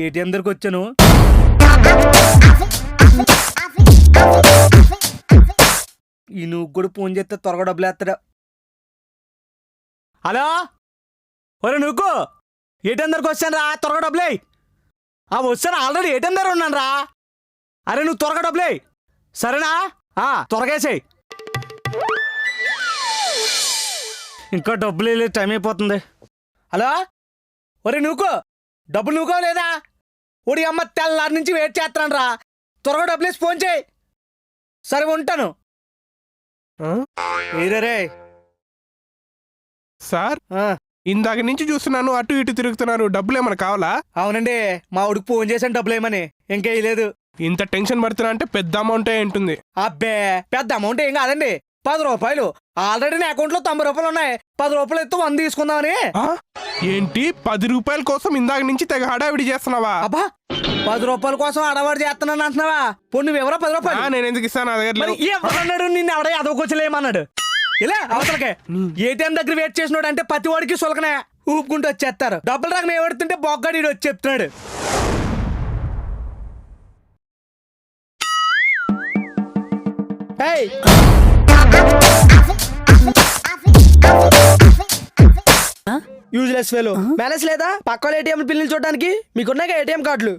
ATM దగ్గరకు వచ్చాను. ఈ నువ్వు కూడా ఫోన్ చేస్తే త్వరగా డబ్బులు వేస్తాడా? హలో, ఒరే నువ్వు ఏటీఎం దగ్గరకు వచ్చాను రా, త్వరగా డబ్బులే. వచ్చాను, ఆల్రెడీ ఏటీఎం దగ్గర ఉన్నాను రా. అరే నువ్వు త్వరగా డబ్బులే, సరేనా? త్వరగా వేసేయి. ఇంకా డబ్బులు వెళ్ళే టైం అయిపోతుంది. హలో, ఒరే నువ్వు డబ్బులు నువ్వుకో లేదా? ఒడి అమ్మ తెల్లారి నుంచి వెయిట్ చేస్తాను రా, త్వరగా డబ్బులు వేసి ఫోన్ చేయి. సరే ఉంటాను. ఏరే సార్, ఇందాక నుంచి చూస్తున్నాను, అటు ఇటు తిరుగుతున్నాను. డబ్బులు ఏమైనా కావాలా? అవునండి, మా ఊడికి ఫోన్ చేశాను, డబ్బులు ఏమని. ఇంకేం లేదు. ఇంత టెన్షన్ పడుతున్నా అంటే పెద్ద అమౌంట్ ఉంటుంది. అబ్బే పెద్ద అమౌంట్ ఏం కాదండి, 10 రూపాయలు. ఆల్రెడీ నా అకౌంట్ లో 90 రూపాయలు ఉన్నాయి. 10 రూపాయలు ఎత్తు 100 తీసుకుందామని. ఏంటి 10 రూపాయల కోసం ఇందాక నుంచి తెగ హడావిడి చేస్తున్నావా? అబ్బా 10 రూపాయల కోసం హడావిడి చేస్తున్నాను అంటున్నావా? పొన్ను ఎవరో 10 రూపాయలు నేను ఎందుకు ఇస్తాను? నా దగ్గర ఎవరన్నాడు నిన్ను? ఎవడ అదొకొచ్చలేమన్నాడు? ఇలా అవతలకే ఏటీఎం దగ్గర వెయిట్ చేసినాడు అంటే ప్రతి వాడికి సులకనే ఊపుకుంటూ వచ్చేస్తారు. డబ్బులు రాక మేము ఎవడుతుంటే బొగ్గాడు వచ్చి చెప్తున్నాడు. Useless fellow. బ్యాలెన్స్ లేదా పక్క ఏటీఎం పిల్లలు చూడడానికి? మీకున్నాయి ఏటీఎం కార్డులు?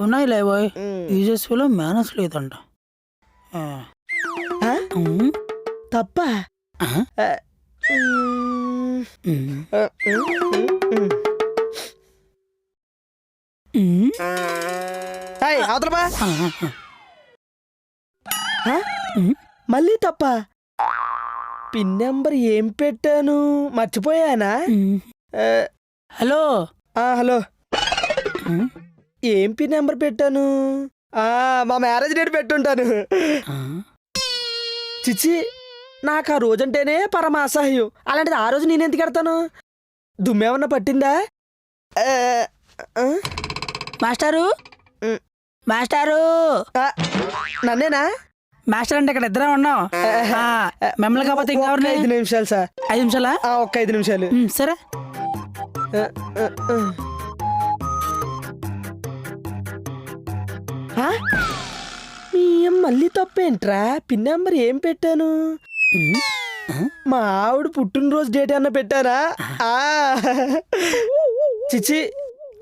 ఉన్నాయి లేబోయ్. యూజ్లెస్ ఫెలో మేనస్ లేదంట. తప్ప అవతలపా మళ్ళీ తప్ప. పిన్ నెంబర్ ఏం పెట్టాను మర్చిపోయానా? హలో హలో, ఏం పిన్ నెంబర్ పెట్టాను? మా మ్యారేజ్ డేట్ పెట్టుంటాను. చిచ్చి, నాకు ఆ రోజంటేనే పరమ అసహ్యం. అలాంటిది ఆ రోజు నేనెందుకు కడతాను? దుమ్మేమన్నా పట్టిందా? మాస్టారు, మాస్టారు, నన్నేనా? మాస్టర్ అంటే ఇక్కడ ఇద్దరే ఉన్నాం. మిమ్మల్ని కాకపోతే ఇంకా 5 నిమిషాలు సార్. 5 నిమిషాలా? ఒక్క 5 నిమిషాలు. సరే. మళ్ళీ తప్పేంట్రా? పిన్ నెంబర్ ఏం పెట్టాను? మా ఆవిడ పుట్టినరోజు డేట్ అన్న పెట్టారా? చిచి,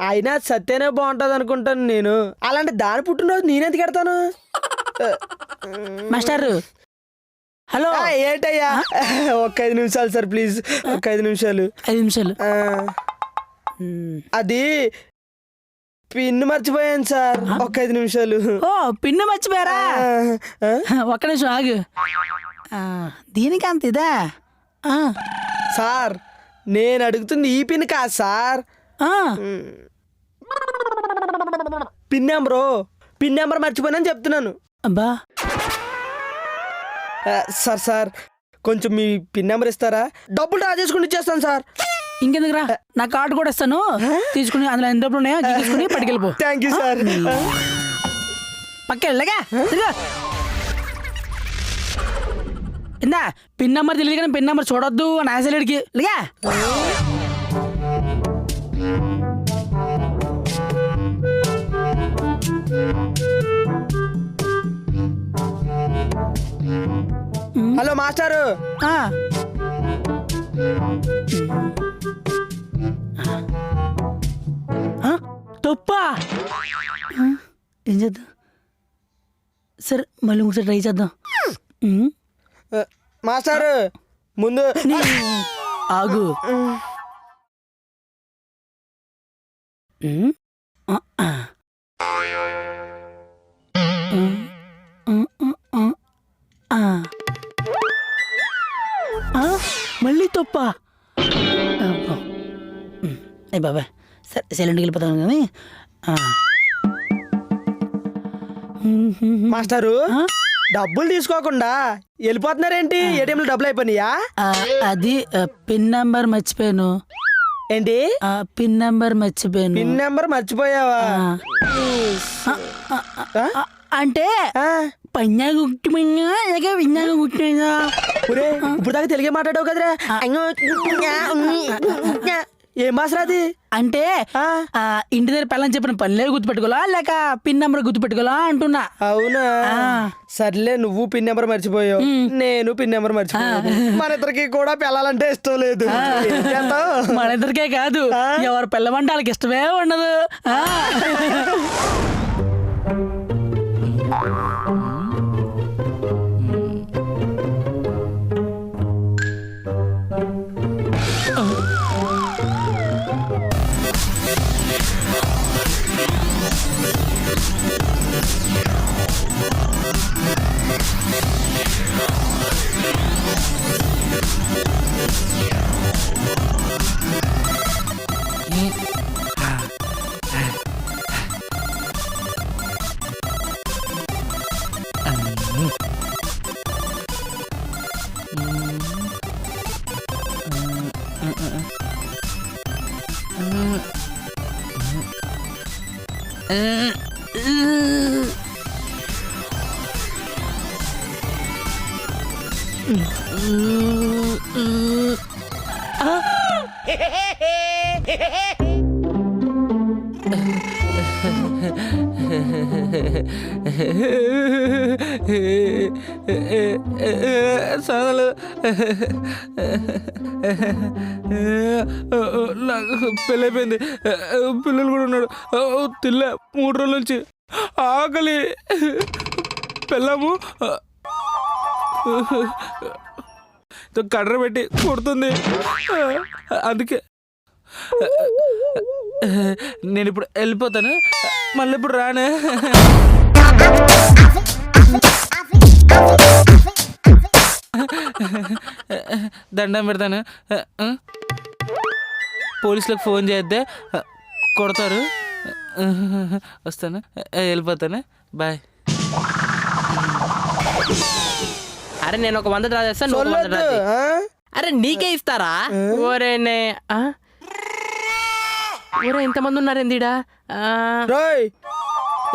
అయినా సత్యనే బాగుంటది అనుకుంటాను నేను. అలాంటి దాని పుట్టినరోజు నేనెందుకు కడతాను? మాస్టారు, హలో. ఏంటయ్యా? ఒక్క 5 నిమిషాలు సార్ ప్లీజ్, ఒక్క 5 నిమిషాలు. 5 నిమిషాలు. అది పిన్ మర్చిపోయాను సార్, ఒక్క 5 నిమిషాలు. ఓ పిన్ను మర్చిపోయారా? ఒక్క నిమిషం ఆగు. దీనికి అంత ఇదా? సార్ నేను అడుగుతుంది ఈ పిన్ కాదు సార్. పిన్ నెంబర్ మర్చిపోయానని చెప్తున్నాను. అబ్బా సార్ కొంచెం మీ పిన్ నెంబర్ ఇస్తారా? డబ్బులు డ్రా చేసుకుని ఇచ్చేస్తాను సార్. ఇంకెందుకు రా, నా కార్డు కూడా ఇస్తాను, తీసుకుని అందులో ఎన్ని డబ్బులు ఉన్నాయో తీసుకుని పట్టుకెళ్ళిపో. Thank you sir. పక్క వెళ్ళగా ఇందా పిన్ నెంబర్ తెలియదు కానీ పిన్ నెంబర్ చూడొద్దు అని ఆశలేడికి లేగా. హలో మాస్టారు. తప్పా? ఏం చేద్దాం? సరే మళ్ళీ ఇంకోసారి ట్రై చేద్దాం. మాస్టారు ముందు ఆగు. మళ్ళీ తప్ప. అయ్యి బాబా, సరే సైలెంట్కి వెళ్ళిపోతాను కానీ. మాస్టారు డబ్బులు తీసుకోకుండా వెళ్ళిపోతున్నారేంటి? ఏటీఎంలో డబ్బులు అయిపోయినాయా? అది పిన్ నెంబర్ మర్చిపోయాను. ఏంటి? పిన్ నెంబర్ మర్చిపోయాను. పిన్ నెంబర్ మర్చిపోయావా? అంటే ఆ, పన్యాగ కుట్టిపోయినా లేక విన్నాక కుట్టినా ఒరే ఇప్పుడు దాకా తెలుగే మాట్లాడావు కదరా ఏం భాషరా అది? అంటే ఆ, ఇంటి దగ్గర పిల్లని చెప్పిన పనిలే గుర్తుపెట్టుకోవాలా లేక పిన్ నెంబర్ గుర్తుపెట్టుకోవాలా అంటున్నా. అవునా ఆ. సర్లే, నువ్వు పిన్ నెంబర్ మర్చిపోయావు, నేను పిన్ నెంబర్ మర్చిపోయాను. మన ఇద్దరికి కూడా పిల్లలంటే ఇష్టం లేదు. ఏం చేద్దాం? మన ఇద్దరికే కాదు, ఎవరు పిల్లమంటే వాళ్ళకి ఇష్టమే ఉండదు. సాగలు నాకు పెళ్ళైపోయింది, పిల్లలు కూడా ఉన్నాడు, తిల్ల 3 రోజుల నుంచి ఆకలి, పిల్లము కర్ర పెట్టి కొడుతుంది. అందుకే నేను ఇప్పుడు వెళ్ళిపోతాను, మళ్ళీ ఇప్పుడు రానే. దండం పెడతాను, పోలీసులకు ఫోన్ చేద్దే కొడతారు. వస్తాను, వెళ్ళిపోతాను, బాయ్. అరే నేను ఒక 100 డ్రా చేస్తాను, నువ్వు 100 డ్రా చేయి. అరే నీకే ఇస్తారా? ఓరేనే ఓరే ఎంతమంది ఉన్నారు ఏందిడా? రోయ్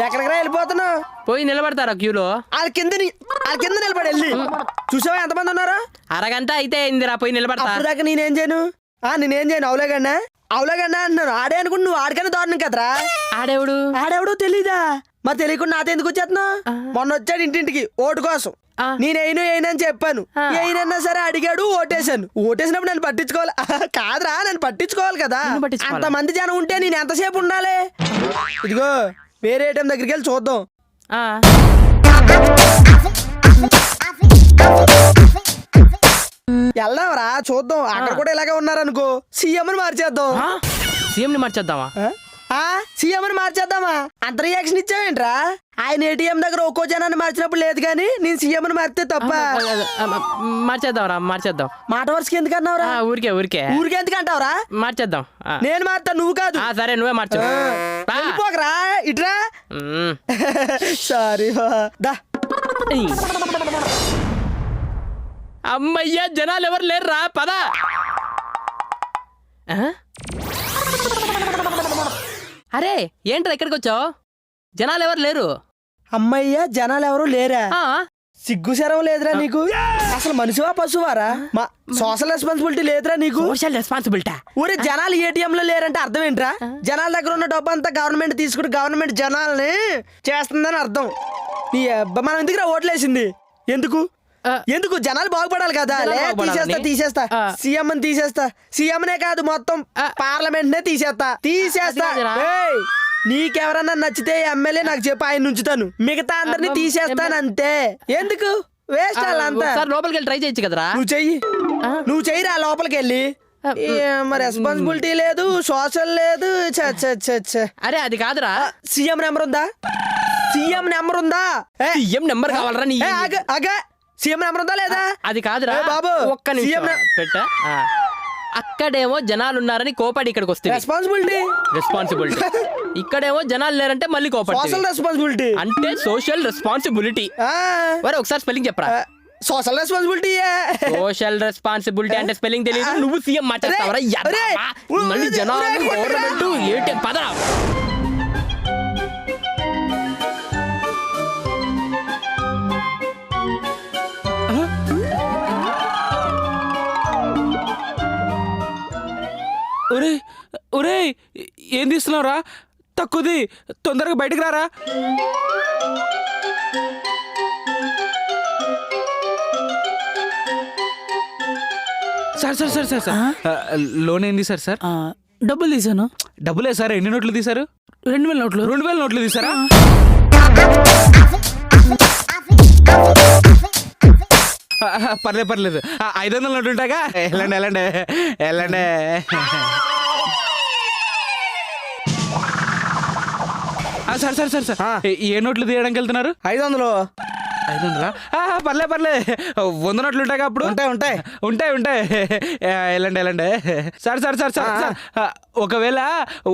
ఎక్కడికి వెళ్ళిపోతున్నావు? పోయి నిలబడతారా క్యూలో? వాళ్ళ కింద నిలబడి వెళ్ళి చూసావా ఎంతమంది ఉన్నారు? అరగంట అయితే అయిందిరా, పోయి నిలబడతా. అప్పుడు దాకా నేనేం చేయను అవులేగన్నా అంటున్నాను. ఆడే అనుకుంటు నువ్వు ఆడికైనా దారుణం కదరా. ఆడెవడు తెలీదా? మరి తెలియకుండా నాతో ఎందుకు వచ్చేస్తున్నావు? మొన్న వచ్చాడు ఇంటింటికి ఓటు కోసం, నేనైనా చెప్పాను, అయినన్నా సరే అడిగాడు, ఓటేసినప్పుడు నన్ను పట్టించుకోవాలి కాదురా, నన్ను పట్టించుకోవాలి కదా. అంతమంది జనం ఉంటే నేను ఎంతసేపు ఉండాలి? ఇదిగో వేరే ఏటీఎం దగ్గరికి వెళ్ళి చూద్దాం. వెళ్దాంరా, చూద్దాం. అక్కడ కూడా ఇలాగే ఉన్నారనుకో, సీఎం ని మార్చేద్దాం. సీఎం ని మార్చేద్దామా? సీఎం ని మార్చేద్దామా? అంత రియాక్షన్ ఇచ్చావేంట్రా? ఆయన ఏటీఎం దగ్గర ఒక్కో జనాన్ని మార్చినప్పుడు లేదు కానీ నేను సీఎం ని మారితే తప్ప. మార్చేద్దాం. మాట వరుసకి ఎందుకు అన్నావురా? ఊరికే ఎందుకు అంటావురా? మార్చేద్దాం. నేను మారుతా, నువ్వు కాదు. సరే నువ్వే మార్చు. వెళ్ళిపోకరా, ఇట్రా. సారీ దా. అమ్మయ్యా, జనాలు ఎవరు లేరురా, పద. అరే ఏంట్రా ఎక్కడికి వచ్చావు? జనాలు ఎవరు లేరు. అమ్మయ్య, జనాలు ఎవరు లేరా? సిగ్గు శరం లేదురా నీకు? అసలు మనిషివా పశువారా? సోషల్ రెస్పాన్సిబిలిటీ లేదురా నీకు? Social responsibility. ఊరే జనాలు ఏటీఎం లో లేరంటే అర్థం ఏంట్రా? జనాల దగ్గర ఉన్న డబ్బు అంతా గవర్నమెంట్ తీసుకుని గవర్నమెంట్ జనాల్ని చేస్తుందని అర్థం. నీ అబ్బా, మనం ఎందుకురా ఓట్లేసింది? ఎందుకు జనాలు బాగుపడాలి కదా. తీసేస్తా సీఎం ని తీసేస్తా. సీఎంనే కాదు మొత్తం పార్లమెంట్ నే తీసేస్తా. ఏయ్, నీకెవరన్నా నచ్చితే ఎమ్మెల్యే నాకు చెప్పి ఆయన ఉంచుతాను, మిగతా అందరినీ తీసేస్తాను అంతే. ఎందుకు వేస్ట్ అంతా? లోపలికి వెళ్ళి ట్రై చేయొచ్చు కదరా. నువ్వు చెయ్యిరా లోపలికి వెళ్ళి. రెస్పాన్సిబిలిటీ లేదు, సోషల్ లేదు. అరే అది కాదురా, సీఎం నెంబర్ ఉందా? సీఎం నెంబర్ కావాలరా నీ? సీఎం నెంబర్ ఉందా లేదా? అది కాదురా బాబు, ఒక్క నిమిషం పెట్ట. అక్కడేమో జనాలు ఉన్నారని కోపాడి ఇక్కడికి వస్తే రెస్పాన్సిబిలిటీ, ఇక్కడేమో జనాలు లేరంటే మళ్ళీ కోపాడి. సోషల్ రెస్పాన్సిబిలిటీ అంటే సోషల్ రెస్పాన్సిబిలిటీ. మరి ఒకసారి స్పెల్లింగ్ చెప్పరా? Social responsibility. సోషల్ రెస్పాన్సిబిలిటీ అంటే స్పెల్లింగ్ తెలియదు, నువ్వు సీఎం మాట్లాడతావరా? మళ్ళీ జనాలు గవర్నమెంట్ ఏంటి? పదరా. ఉన్నావురా? తక్కువది, తొందరగా బయటకు రారా. Sir sir sir sir sir loan ఏంది సార్? సార్ డబ్బులు తీసాను. డబ్బులే సార్. ఎన్ని నోట్లు తీశారు? 2000 నోట్లు. 2000 నోట్లు తీసారా? పర్లేదు పర్లేదు. 500 నోట్లు ఉంటాగా. వెళ్ళండి వెళ్ళండి వెళ్ళండి. సార్ సార్ సార్ సార్ ఏ నోట్లు తీయడానికి వెళ్తున్నారు? 500. 500? పర్లే పర్లే. 100 నోట్లు ఉంటాయి అప్పుడు. ఉంటాయి ఉంటాయి ఉంటాయి ఉంటాయి. వెళ్ళండి వెళ్ళండి. Sir sir sir sir sir ఒకవేళ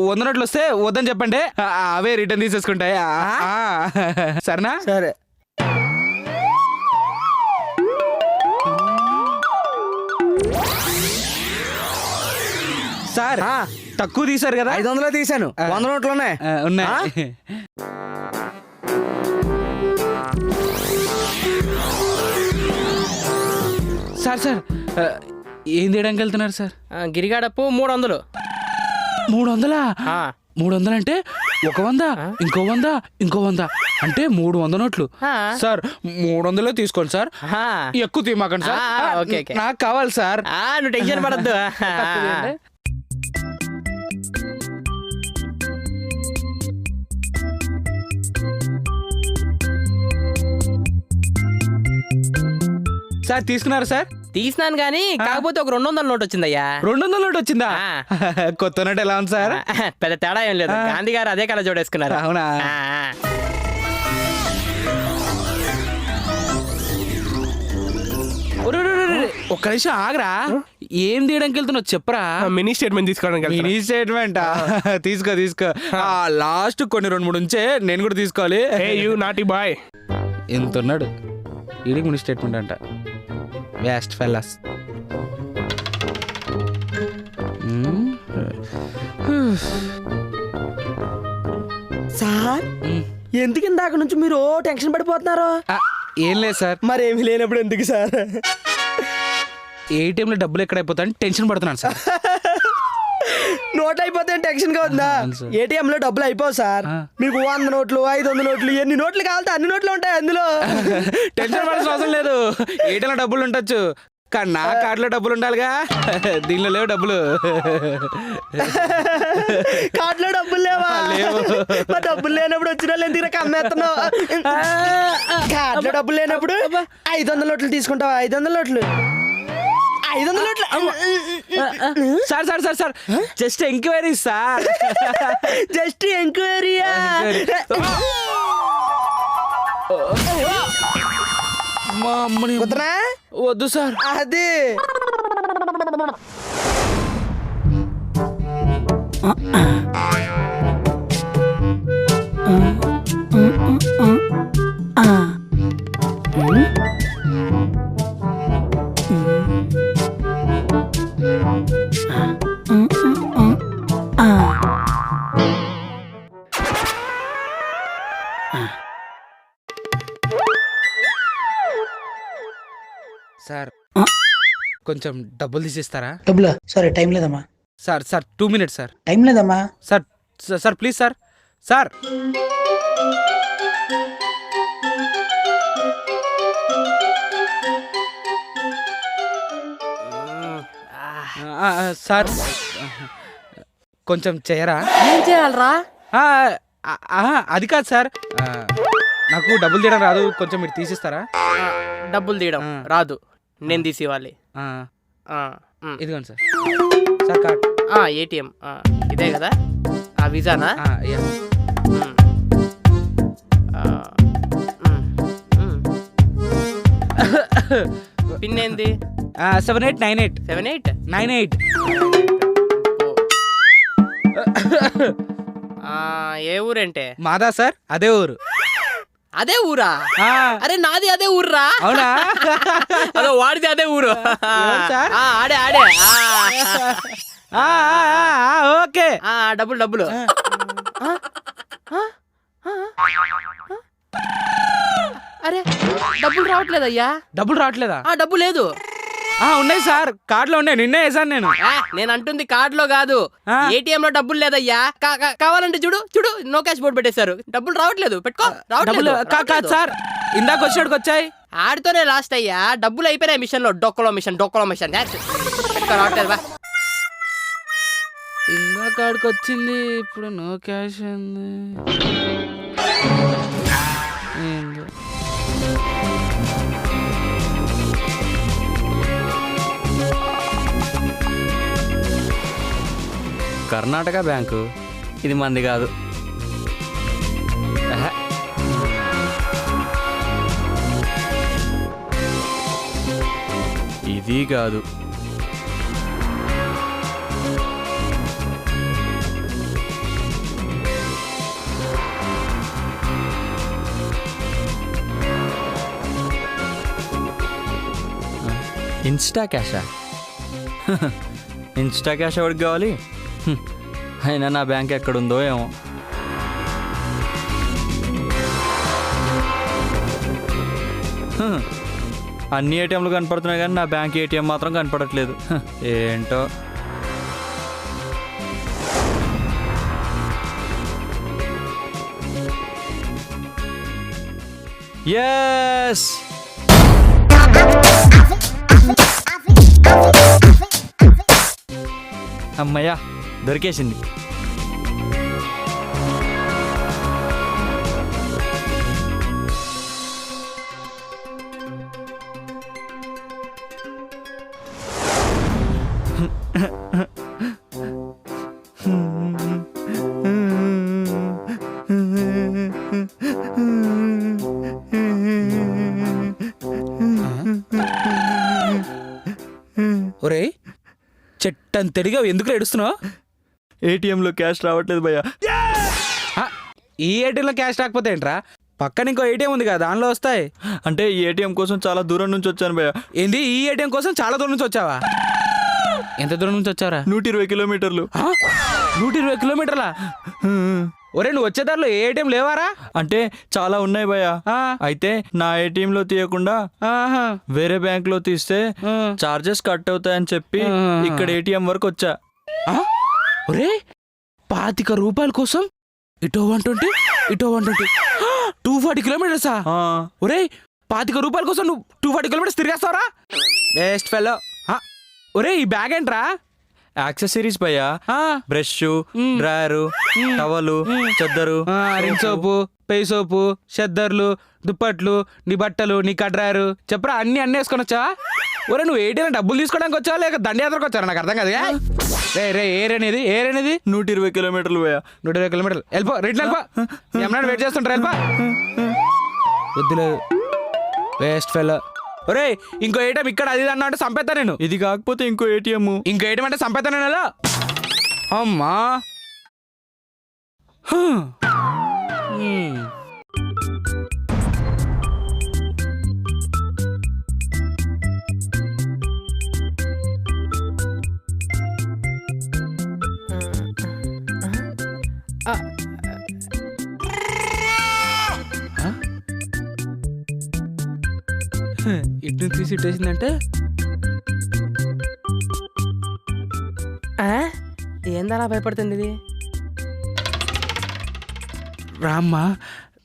100 నోట్లు వస్తే వద్దని చెప్పండి, అవే రిటర్న్ తీసేసుకుంటాయి. సరేనా? సరే. సార్ తక్కువ తీశారు కదా. 500 తీసాను. 100 నోట్లు ఉన్నాయి. ఉన్నాయి. సార్ సార్ ఏం తీయడానికి వెళ్తున్నారు సార్? గిరిగాడప్పు 300. 300? 300 అంటే 100, ఇంకో 100, ఇంకో 100 అంటే 300 నోట్లు. సార్ 300 తీసుకోండి సార్. ఎక్కువ తీయమాకండి సార్. Okay okay. నాకు కావాలి సార్. నువ్వు టెన్షన్ పడద్దు. సార్ తీసుకున్నారా సార్? తీసినాను గానీ కాకపోతే ఒక 200 నోట్ వచ్చిందయ్యా. 200 నోట్ వచ్చిందా? కొత్త నోట్ ఎలా ఉంది సార్? పెద్ద తేడా ఏం లేదు. గాంధీ గారు అదే కళ జోడేసుకున్నారు. అవునా? ఒక్క నిమిషం ఆగరా. ఏం తీయడానికి వెళ్తున్నావు చెప్పరా? మినీ స్టేట్మెంట్ తీసుకోవడానికి మినీ స్టేట్మెంట్ తీసుకో తీసుకో. లాస్ట్ కొన్ని 2-3 ఉంచే, నేను కూడా తీసుకోవాలి. You naughty boy. ఎంత ఉన్నాడు ఈడికి మినీ స్టేట్మెంట్ అంట. వేస్ట్ ఫెల్లస్. సార్ ఎందుకు ఇందాక నుంచి మీరు టెన్షన్ పడిపోతున్నారు? ఏం లేదు సార్. మరేమి లేనప్పుడు ఎందుకు సార్? ఏటీఎంలో డబ్బులు ఎక్కడైపోతాయని టెన్షన్ పడుతున్నాను సార్. నోట్ అయిపోతే టెన్షన్ గా ఉందా? ఏటీఎం లో డబ్బులు అయిపోవు సార్. మీకు 100 నోట్లు, 500 నోట్లు, ఎన్ని నోట్లు కావాలంటే అన్ని నోట్లు ఉంటాయి అందులో. టెన్షన్ పడాల్సిన అవసరం లేదు. ఏటీఎంలో డబ్బులు ఉండొచ్చు, కానీ నా కార్డులో డబ్బులు ఉండాలిగా. దీనిలో లేవు డబ్బులు. కార్డులో డబ్బులు లేవా? మా డబ్బులు లేనప్పుడు వచ్చిన వాళ్ళు ఎందుకు కమ్మేస్తున్నావు? కార్డులో డబ్బులు లేనప్పుడు 500 నోట్లు తీసుకుంటావా? 500 నోట్లు, 500 నోట్లు. Sir sir sir sir just enquiry sir. Just ఎంక్వైరీయా? మా అమ్మని వద్దునా? వద్దు సార్. అది సార్ కొంచెం డబ్బులు తీసిస్తారా? డబ్బులా? సారీ టైం లేదమ్మా. Sir sir 2 minutes sir. Time లేదమ్మా. Sir sir please sir. Sir sir కొంచెం చేయరా? ఏం చేయాలరా? అది కాదు సార్, నాకు డబ్బులు తీయడం రాదు, కొంచెం మీరు తీసిస్తారా? డబ్బులు తీయడం రాదు, నేను తీసి ఇవ్వాలి. ఇదిగోండి సార్. Sir card. ఏటీఎం ఇదే కదా? విజానా? పిన్ ఏంది? 7898. 7898. ఏ ఊరంటే? మాదా సార్, అదే ఊరు. అదే ఊరా? అరే నాది అదే ఊర్రా. అవునా? అదో వాడిది అదే ఊరు. ఆడే ఆడే. ఓకే. డబ్బులు డబ్బులు. అరే డబ్బులు రావట్లేదయ్యా. డబ్బులు రావట్లేదా? డబ్బు లేదు. ఉన్నాయి సార్, కార్డులో ఉన్నాయి, నిన్నే వేసాను నేను. నేను అంటుంది కార్డులో కాదు, ఆ. ఏటీఎం లో డబ్బులు లేదయ్యా. కావాలంటే చూడు చూడు, నో క్యాష్ బోర్డు పెట్టేశారు. డబ్బులు రావట్లేదు, పెట్టుకో. డబ్బులు కాదు రావట్లేదు. సార్, ఇందాక వచ్చినట్టుకు వచ్చాయి. ఆడితోనే లాస్ట్ అయ్యా. డబ్బులు అయిపోయినాయి మిషన్ లో. డొక్కలో మిషన్ పెట్టుకో. రావట్లేదు బా. ఇందాక ఆడికి వచ్చింది, ఇప్పుడు నో క్యాష్ ఉంది. ఏందో. కర్ణాటక బ్యాంకు ఇది మంది కాదు. ఆహా. ఇది కాదు. ఇన్స్టా క్యాషా? ఇన్స్టా క్యాష్ ఎవరికి కావాలి? అయినా నా బ్యాంక్ ఎక్కడుందో ఏమో. అన్ని ఏటీఎంలు కనపడుతున్నాయి కానీ నా బ్యాంక్ ఏటీఎం మాత్రం కనపడట్లేదు. ఏంటో. ఎస్, అమ్మయ్యా దొరికేసింది. ఒరే చెట్టని తెడిగా ఎందుకు ఏడుస్తున్నావు? ఏటీఎంలో క్యాష్ రావట్లేదు భయ్యా. ఈ ఏటీఎంలో క్యాష్ రాకపోతే ఏంట్రా, పక్కన ఇంకో ఏటీఎం ఉంది కదా, దానిలో వస్తాయి. అంటే ఈ ఏటీఎం కోసం చాలా దూరం నుంచి వచ్చాను భయ్యా. ఏంది, ఈ ఏటీఎం కోసం చాలా దూరం నుంచి వచ్చావా? ఎంత దూరం నుంచి వచ్చారా? 120 కిలోమీటర్లు. 120 కిలోమీటర్లా? ఒరే నువ్వు వచ్చేదారిలో ఏ ఏటీఎం లేవారా? అంటే చాలా ఉన్నాయి భయ్యా. అయితే నా ఏటీఎం లో తీయకుండా వేరే బ్యాంక్ లో తీస్తే చార్జెస్ కట్ అవుతాయని చెప్పి ఇక్కడ ఏటీఎం వరకు వచ్చా. ఒరే 25 రూపాయల కోసం ఇటో 120 ఇటో 120, 240 కిలోమీటర్సా? ఒరే 25 రూపాయల కోసం నువ్వు 240 కిలోమీటర్స్ తిరిగేస్తావరా? Waste fellow. ఒరే ఈ బ్యాగ్ ఏంట్రా? యాక్సెసరీస్ భయ్యా. బ్రష్, డ్రాయరు, టవలు, చెద్దరు, రిన్ సోపు, పై సోపు, చెద్దర్లు, దుప్పట్లు, నీ బట్టలు, నీ కడ్రాయరు, చెప్పరా అన్ని వేసుకొని వచ్చావా? ఒరే నువ్వు ఏటీఎం డబ్బులు తీసుకోవడానికి వచ్చావా లేక దండయాత్రకు వచ్చారా? నాకు అర్థం కాదు. రే ఏరేనేది 120 కిలోమీటర్లు భయ్యా. 120 కిలోమీటర్లు. వెళ్ళిపో, రిటర్న్ వెళ్ళిపో. ఏమన్నా వెయిట్ చేస్తుంటారు, వెళ్ళిపో. వద్దులేదు, వేస్ట్ ఫెలో. ఒరే ఇంకో ఏటీఎం ఇక్కడ అది అన్నా అంటే సంపేతా నేను. ఇది కాకపోతే ఇంకో ఏటీఎం. ఇంకో ఏటీఎం అంటే సంపేతా నేను. ఎలా అమ్మా? ఇటు తీసి ఇట్టేసిందంటే ఏందలా భయపడుతుంది ఇది? రామ్మా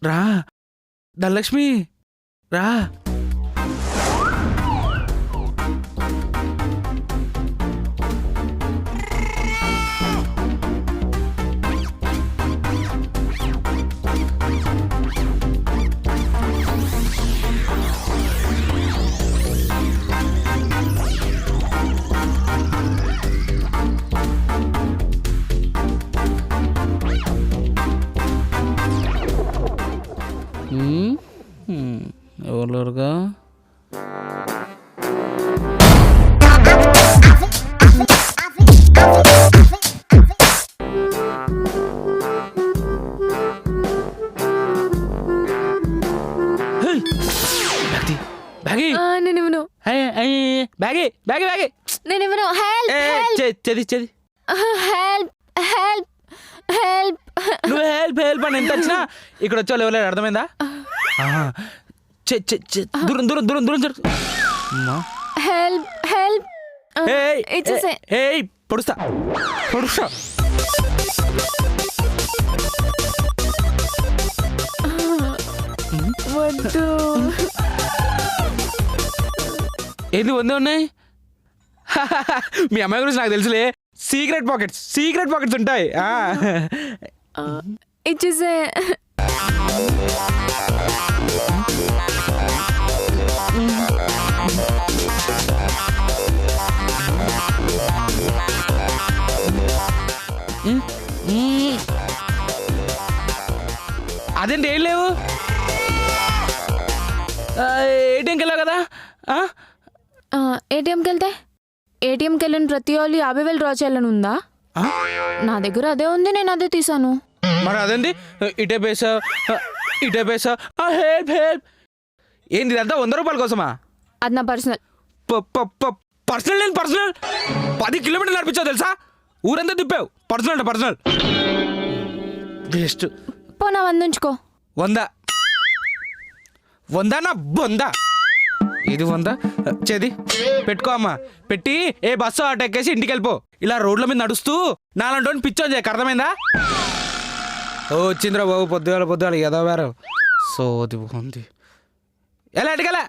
రా, ధనలక్ష్మి రా. ఎవరుగా బ్యాగీ నేనివ్వను. బ్యాగీ బ్యాగీ బ్యాగీ నేనివ్వను. చెది చెది హెల్ప్ హెల్ప్ హెల్ప్. నువ్వు హెల్ప్ హెల్ప్ అని ఎంత వచ్చినా ఇక్కడ వచ్చావు ఎవరు అర్థమైందా? దూరం దూరం దూరం దూరం జరుగు. హెల్ప్ హెల్ప్ ఏయ్, ఇచ్చేసే ఏయ్, పొడుస్తా పొడుస్తా. వద్దు. ఏంది వందే ఉన్నాయి? మీ అమ్మాయి గురించి నాకు తెలుసులే. సీక్రెట్ పాకెట్స్ ఉంటాయి. ఇచ్చేసే. అదేంటి ఏం లేవు? ఏటీఎంకి వెళ్ళావు కదా? ఏటీఎంకి వెళ్తే ఏటీఎంకి వెళ్ళిన ప్రతి వాళ్ళు 50,000 డ్రా చేయాలని ఉందా? నా దగ్గర అదే ఉంది, నేను అదే తీసాను. మరి అదేంటి ఇటే పైసా హెల్ప్ హెల్ప్. ఏంది ఇదంతా 100 రూపాయల కోసమా? అది నా పర్సనల్. పర్సనల్ నేను పర్సనల్ 10 కిలోమీటర్లు నడిపించావు తెలుసా? ఊరంతా తిప్పావు. Personal waste. పోనా 100 ఉంచుకో. 100 నా బొందా. ఇది 100 చేది పెట్టుకో అమ్మా. పెట్టి ఏ బస్సు ఆటో ఎక్కేసి ఇంటికి వెళ్ళిపో. ఇలా రోడ్ల మీద నడుస్తూ నాలంటోని పిచ్చోని చేయకు, అర్థమైందా? ఓ వచ్చిందిరా బాబు పొద్దుగాల ఏదో వేరు సోది బాగుంది. ఎలా ఎటుకెళ్ళా